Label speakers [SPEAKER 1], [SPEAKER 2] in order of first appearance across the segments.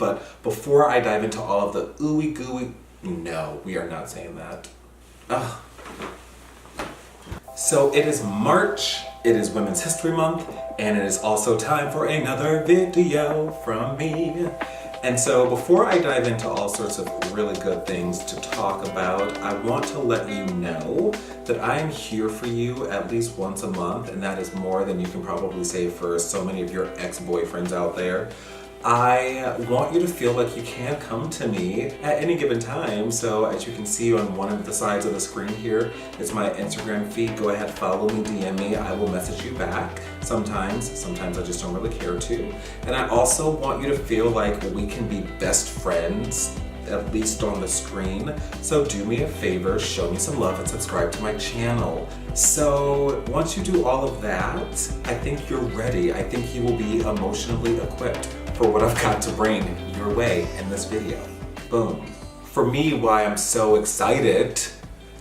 [SPEAKER 1] But before I dive into all of the ooey gooey, no, we are not saying that. Ugh. So it is March, it is Women's History Month, and it is also time for another video from me. And so before I dive into all sorts of really good things to talk about, I want to let you know that I am here for you at least once a month, and that is more than you can probably say for so many of your ex-boyfriends out there. I want you to feel like you can come to me at any given time. So as you can see on one of the sides of the screen here, it's my Instagram feed. Go ahead, follow me, DM me. I will message you back sometimes I just don't really care to. And I also want you to feel like we can be best friends, at least on the screen. So do me a favor, show me some love and subscribe to my channel. So once you do all of that, I think you're ready. I think you will be emotionally equipped for what I've got to bring your way in this video. Boom. For me, why I'm so excited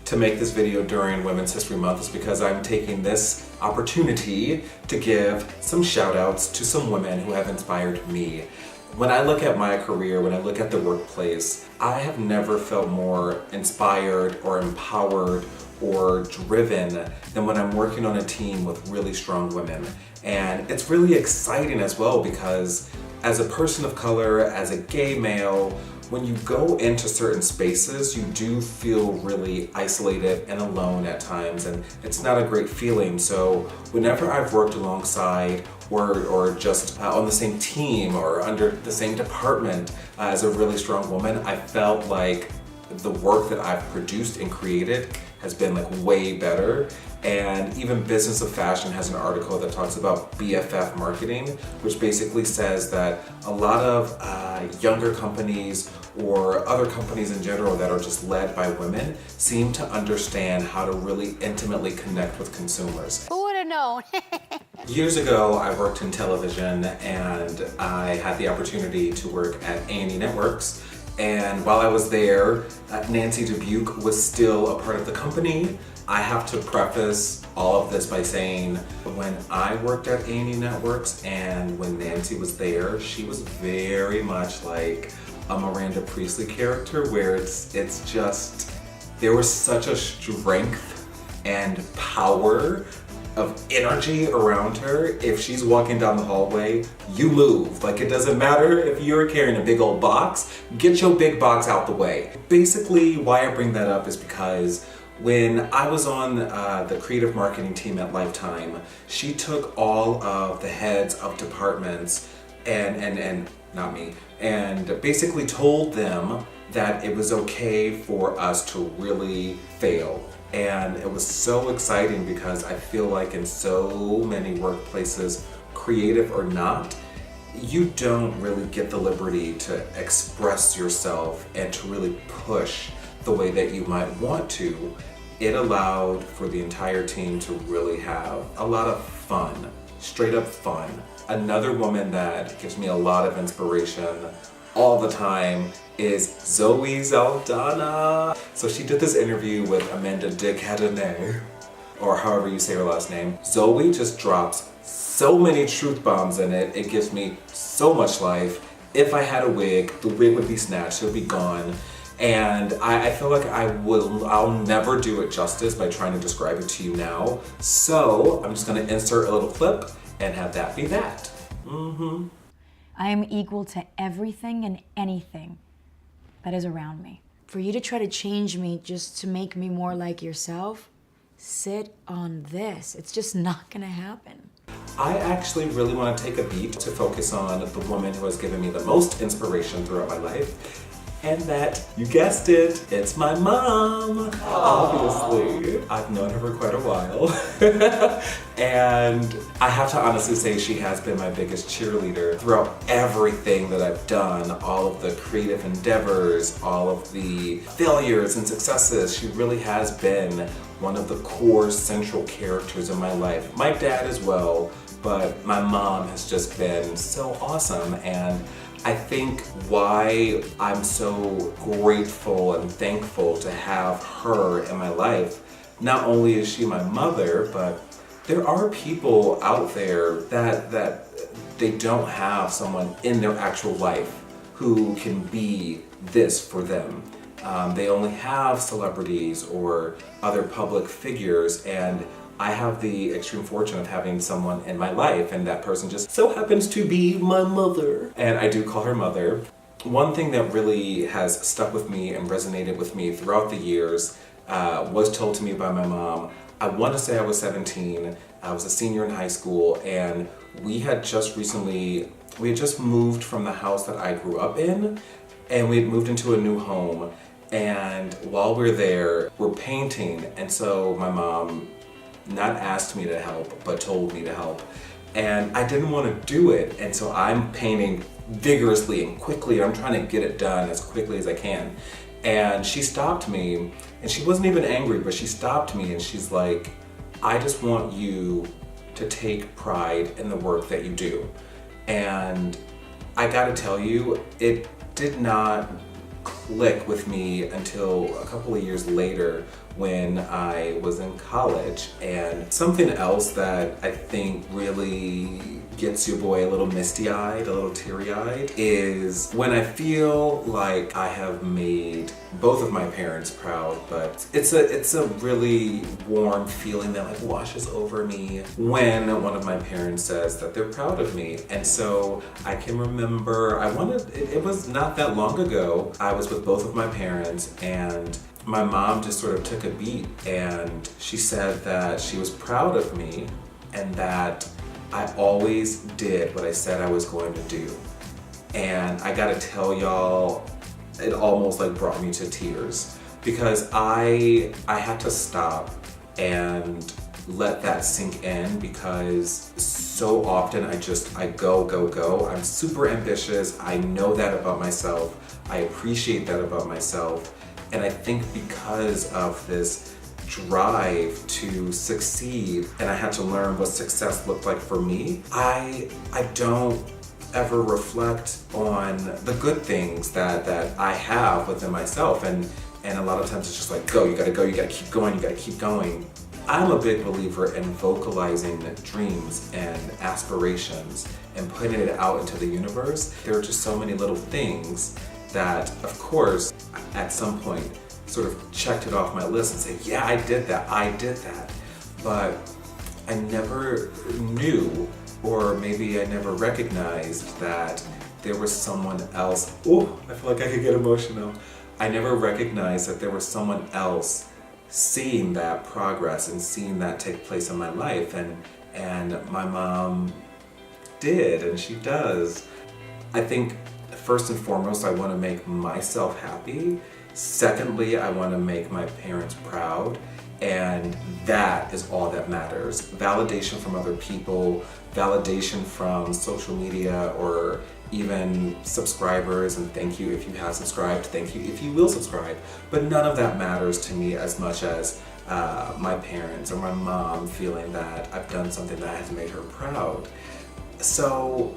[SPEAKER 1] to make this video during Women's History Month is because I'm taking this opportunity to give some shout outs to some women who have inspired me. When I look at my career, when I look at the workplace, I have never felt more inspired or empowered or driven than when I'm working on a team with really strong women. And it's really exciting as well because as a person of color, as a gay male, when you go into certain spaces, you do feel really isolated and alone at times, and it's not a great feeling. So whenever I've worked alongside or just on the same team or under the same department as a really strong woman, I felt like the work that I've produced and created has been like way better. And even Business of Fashion has an article that talks about BFF marketing, which basically says that a lot of younger companies or other companies in general that are just led by women seem to understand how to really intimately connect with consumers.
[SPEAKER 2] Who would have known?
[SPEAKER 1] Years ago, I worked in television and I had the opportunity to work at A&E Networks. And while I was there, Nancy Dubuque was still a part of the company. I have to preface all of this by saying when I worked at A&E Networks and when Nancy was there, she was very much like a Miranda Priestley character where it's just, there was such a strength and power of energy around her. If she's walking down the hallway, you move. Like, it doesn't matter if you're carrying a big old box, get your big box out the way. Basically, why I bring that up is because when I was on the creative marketing team at Lifetime, she took all of the heads of departments and not me, and basically told them that it was okay for us to really fail. And it was so exciting because I feel like in so many workplaces, creative or not, you don't really get the liberty to express yourself and to really push the way that you might want to. It allowed for the entire team to really have a lot of fun, straight up fun. Another woman that gives me a lot of inspiration all the time is Zoe Zaldana. So she did this interview with Amanda de Cadenet, or however you say her last name. Zoe just drops so many truth bombs in it. It gives me so much life. If I had a wig, the wig would be snatched, it would be gone. And I feel like I'll never do it justice by trying to describe it to you now. So I'm just gonna insert a little clip and have that be that.
[SPEAKER 3] I am equal to everything and anything that is around me. For you to try to change me just to make me more like yourself, sit on this. It's just not gonna happen.
[SPEAKER 1] I actually really want to take a beat to focus on the woman who has given me the most inspiration throughout my life. And that, you guessed it, it's my mom. Obviously, I've known her for quite a while. And I have to honestly say she has been my biggest cheerleader throughout everything that I've done, all of the creative endeavors, all of the failures and successes. She really has been one of the core central characters in my life. My dad as well, but my mom has just been so awesome. And I think why I'm so grateful and thankful to have her in my life, not only is she my mother, but there are people out there that they don't have someone in their actual life who can be this for them. They only have celebrities or other public figures, and I have the extreme fortune of having someone in my life, and that person just so happens to be my mother. And I do call her mother. One thing that really has stuck with me and resonated with me throughout the years was told to me by my mom. I want to say I was 17, I was a senior in high school, and we had just moved from the house that I grew up in, and we had moved into a new home. And while we're there, we're painting, and so my mom not asked me to help, but told me to help. And I didn't want to do it, and so I'm painting vigorously and quickly, and I'm trying to get it done as quickly as I can. And she stopped me, and she wasn't even angry, but she stopped me and she's like, I just want you to take pride in the work that you do. And I gotta tell you, it did not click with me until a couple of years later when I was in college. And something else that I think really gets your boy a little misty-eyed, a little teary-eyed, is when I feel like I have made both of my parents proud, but it's a really warm feeling that like washes over me when one of my parents says that they're proud of me. And so I can remember, it was not that long ago, I was with both of my parents, and my mom just sort of took a beat, and she said that she was proud of me and that I always did what I said I was going to do. And I gotta tell y'all, it almost like brought me to tears, because I had to stop and let that sink in, because so often I go. I'm super ambitious. I know that about myself. I appreciate that about myself. And I think because of this drive to succeed, and I had to learn what success looked like for me, I don't ever reflect on the good things that I have within myself. And a lot of times it's just like, you gotta keep going. I'm a big believer in vocalizing dreams and aspirations and putting it out into the universe. There are just so many little things that, of course, at some point sort of checked it off my list and say, yeah, I did that. But I never knew, or maybe I never recognized that there was someone else. Oh, I feel like I could get emotional. I never recognized that there was someone else seeing that progress and seeing that take place in my life. And my mom did, and she does. I think first and foremost, I want to make myself happy. Secondly, I want to make my parents proud, and that is all that matters. Validation from other people, validation from social media, or even subscribers, and thank you if you have subscribed, thank you if you will subscribe. But none of that matters to me as much as my parents or my mom feeling that I've done something that has made her proud. So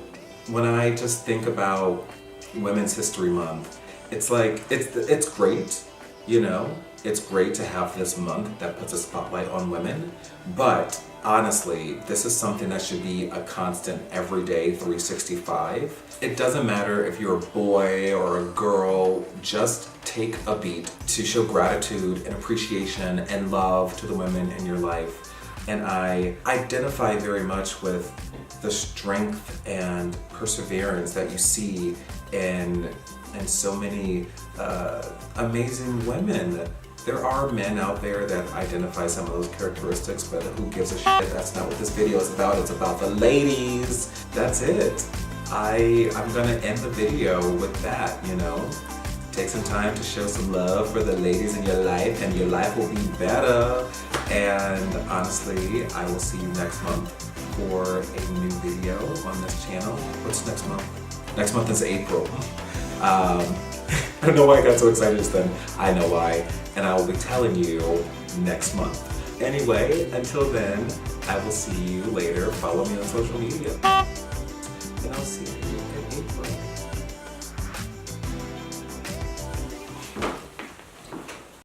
[SPEAKER 1] when I just think about Women's History Month, it's like, it's great, you know? It's great to have this month that puts a spotlight on women, but honestly, this is something that should be a constant everyday 365. It doesn't matter if you're a boy or a girl, just take a beat to show gratitude and appreciation and love to the women in your life. And I identify very much with the strength and perseverance that you see in so many amazing women. There are men out there that identify some of those characteristics, but who gives a shit? That's not what this video is about. It's about the ladies. That's it. I'm gonna end the video with that, you know? Take some time to show some love for the ladies in your life, and your life will be better. And honestly, I will see you next month for a new video on this channel. What's next month? Next month is April. I don't know why I got so excited just then. I know why. And I will be telling you next month. Anyway, until then, I will see you later. Follow me on social media. And I'll see you.